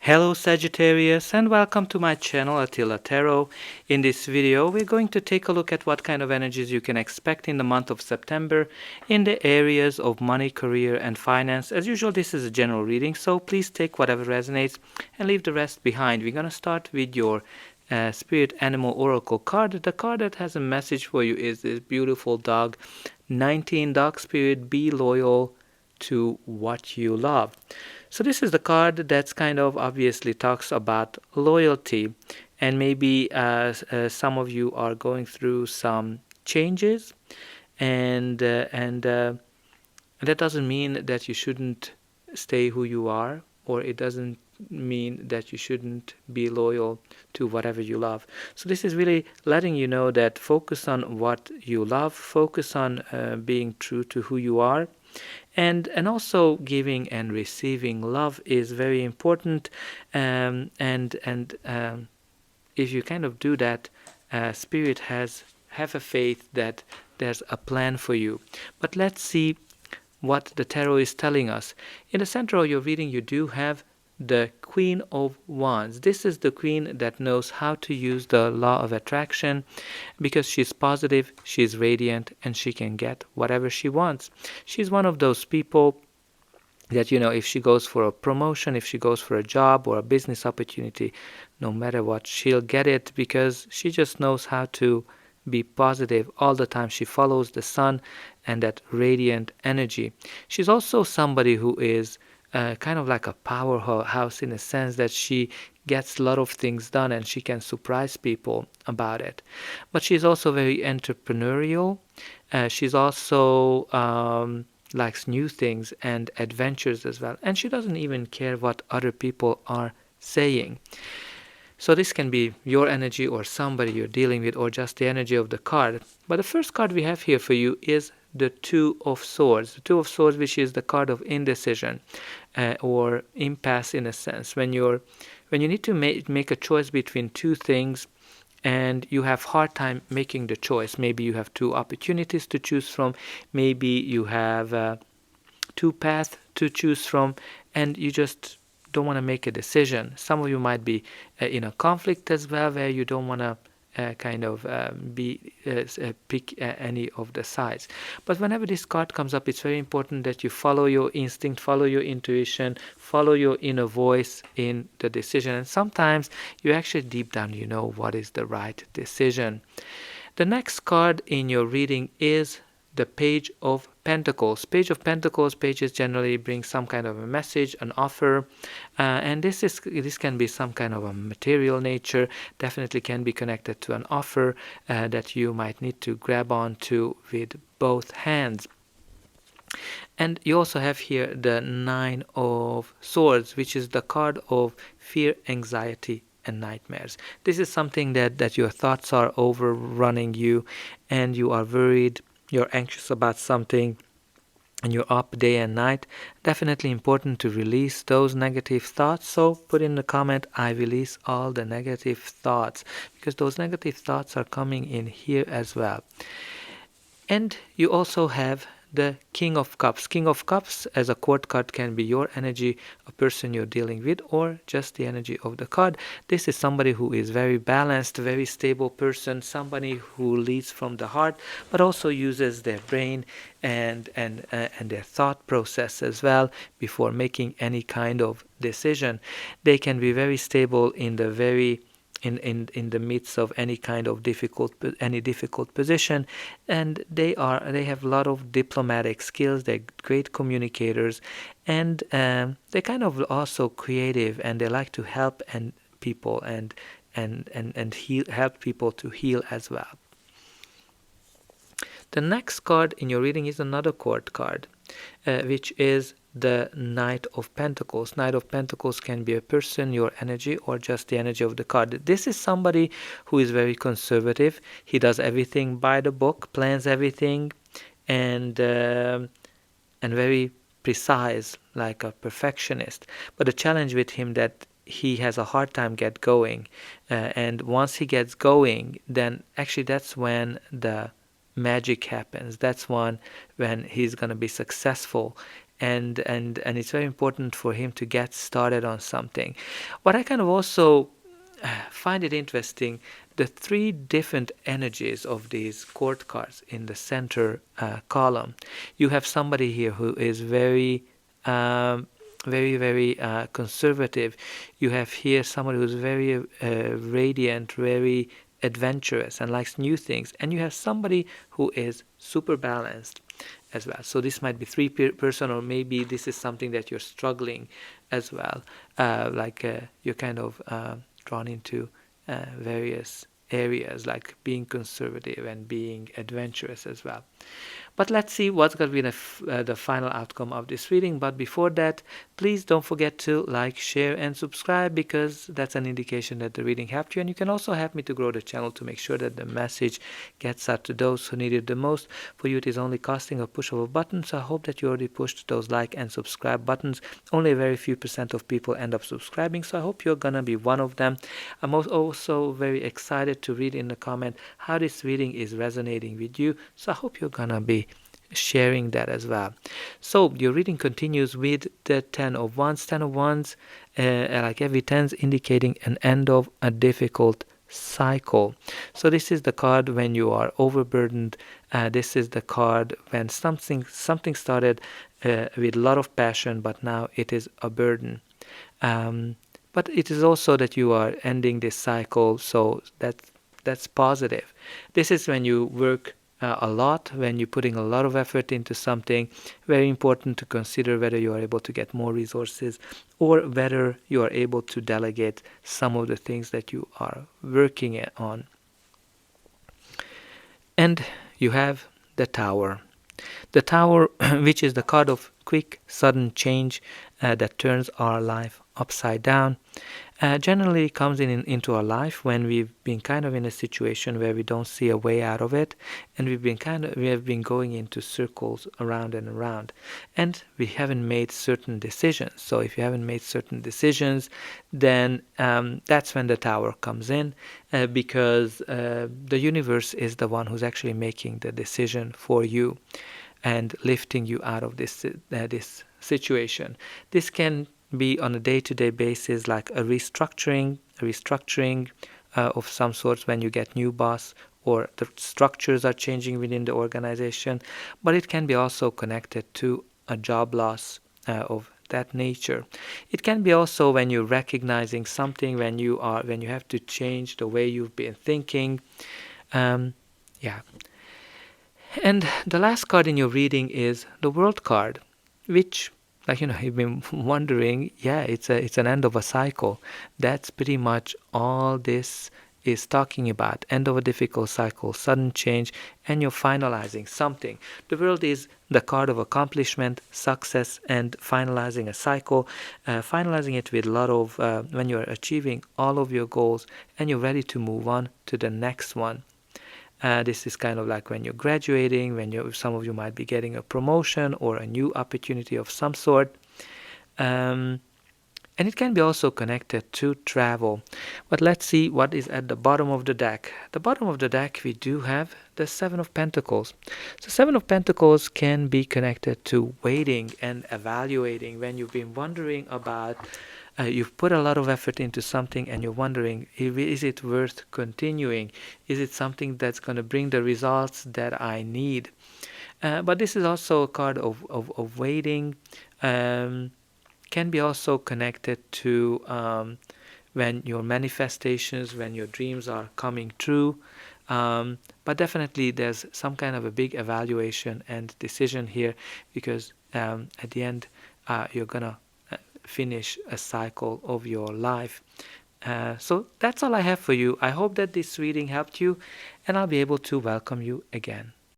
Hello Sagittarius, and welcome to my channel Attila Tarot. In this video we're going to take a look at what kind of energies you can expect in the month of September in the areas of money, career and finance. As usual, this is a general reading, so please take whatever resonates and leave the rest behind. We're going to start with your Spirit Animal Oracle card. The card that has a message for you is this beautiful dog. 19 Dog Spirit, be loyal to what you love. So this is the card that's kind of obviously talks about loyalty, and maybe some of you are going through some changes, and that doesn't mean that you shouldn't stay who you are, or it doesn't mean that you shouldn't be loyal to whatever you love. So this is really letting you know that focus on what you love, focus on being true to who you are. And also giving and receiving love is very important, and if you kind of do that, Spirit have a faith that there's a plan for you. But let's see what the tarot is telling us. In the center of your reading, you do have the Queen of Wands. This is the queen that knows how to use the law of attraction, because she's positive, she's radiant, and she can get whatever she wants. She's one of those people that, you know, if she goes for a promotion, if she goes for a job or a business opportunity, no matter what, she'll get it, because she just knows how to be positive all the time. She follows the sun and that radiant energy. She's also somebody who is kind of like a powerhouse, in a sense that she gets a lot of things done and she can surprise people about it. But she's also very entrepreneurial. She's also likes new things and adventures as well. And she doesn't even care what other people are saying. So this can be your energy or somebody you're dealing with, or just the energy of the card. But the first card we have here for you is the Two of Swords. The Two of Swords, which is the card of indecision or impasse, in a sense. When you need to make a choice between two things and you have hard time making the choice. Maybe you have two opportunities to choose from. Maybe you have two paths to choose from, and you just don't want to make a decision. Some of you might be in a conflict as well, where you don't want to pick any of the sides. But whenever this card comes up, it's very important that you follow your instinct, follow your intuition, follow your inner voice in the decision. And sometimes you actually deep down you know what is the right decision. The next card in your reading is the Page of Pentacles. Page of Pentacles, pages generally bring some kind of a message, an offer, and this can be some kind of a material nature. Definitely can be connected to an offer that you might need to grab onto with both hands. And you also have here the Nine of Swords, which is the card of fear, anxiety, and nightmares. This is something that your thoughts are overrunning you, and you are worried, you're anxious about something, and you're up day and night. Definitely important to release those negative thoughts. So put in the comment, I release all the negative thoughts, because those negative thoughts are coming in here as well. And you also have the King of Cups. King of Cups as a court card can be your energy, a person you're dealing with, or just the energy of the card. This is somebody who is very balanced, very stable person, somebody who leads from the heart, but also uses their brain and their thought process as well before making any kind of decision. They can be very stable in the midst of any kind of difficult position, and they have a lot of diplomatic skills. They're great communicators, and they're kind of also creative, and they like to help people and help people to heal as well. The next card in your reading is another court card, which is the Knight of Pentacles. Knight of Pentacles can be a person, your energy, or just the energy of the card. This is somebody who is very conservative. He does everything by the book, plans everything, and very precise, like a perfectionist. But the challenge with him that he has a hard time get going, and once he gets going, then actually that's when the magic happens. That's when he's going to be successful, and it's very important for him to get started on something. What I kind of also find it interesting, the three different energies of these court cards in the center column. You have somebody here who is very conservative. You have here somebody who's very radiant, very adventurous and likes new things, and you have somebody who is super balanced as well. So this might be three person, or maybe this is something that you're struggling as well, you're kind of drawn into various areas like being conservative and being adventurous as well. But let's see what's going to be the final outcome of this reading. But before that, please don't forget to like, share, and subscribe, because that's an indication that the reading helped you. And you can also help me to grow the channel to make sure that the message gets out to those who need it the most. For you, it is only costing a push of a button. So I hope that you already pushed those like and subscribe buttons. Only a very few % of people end up subscribing. So I hope you're going to be one of them. I'm also very excited to read in the comment how this reading is resonating with you. So I hope you're going to be sharing that as well. So your reading continues with the 10 of Wands. 10 of Wands, like every 10, indicating an end of a difficult cycle. So this is the card when you are overburdened. This is the card when something started with a lot of passion, but now it is a burden. But it is also that you are ending this cycle, so that's positive. This is when you work a lot, when you're putting a lot of effort into something. Very important to consider whether you are able to get more resources, or whether you are able to delegate some of the things that you are working on. And you have the Tower. The Tower, which is the card of quick, sudden change that turns our life upside down. Generally comes into our life when we've been kind of in a situation where we don't see a way out of it, and we have been going into circles around and around, and we haven't made certain decisions. So if you haven't made certain decisions, then that's when the Tower comes in, because the universe is the one who's actually making the decision for you and lifting you out of this situation. This can be on a day-to-day basis, like a restructuring of some sorts when you get new boss, or the structures are changing within the organization. But it can be also connected to a job loss of that nature. It can be also when you're recognizing something, when you have to change the way you've been thinking. And the last card in your reading is the World card, which, you've been wondering, it's an end of a cycle. That's pretty much all this is talking about. End of a difficult cycle, sudden change, and you're finalizing something. The World is the card of accomplishment, success, and finalizing a cycle. Finalizing it with a lot of, when you're achieving all of your goals and you're ready to move on to the next one. This is kind of like when you're graduating, some of you might be getting a promotion or a new opportunity of some sort. And it can be also connected to travel. But let's see what is at the bottom of the deck. The bottom of the deck, we do have the Seven of Pentacles. So Seven of Pentacles can be connected to waiting and evaluating, when you've been wondering about you've put a lot of effort into something and you're wondering, is it worth continuing? Is it something that's going to bring the results that I need? But this is also a card of waiting. Can be also connected to when your manifestations, when your dreams are coming true. But definitely there's some kind of a big evaluation and decision here, because at the end you're going to finish a cycle of your life. So that's all I have for you. I hope that this reading helped you, and I'll be able to welcome you again.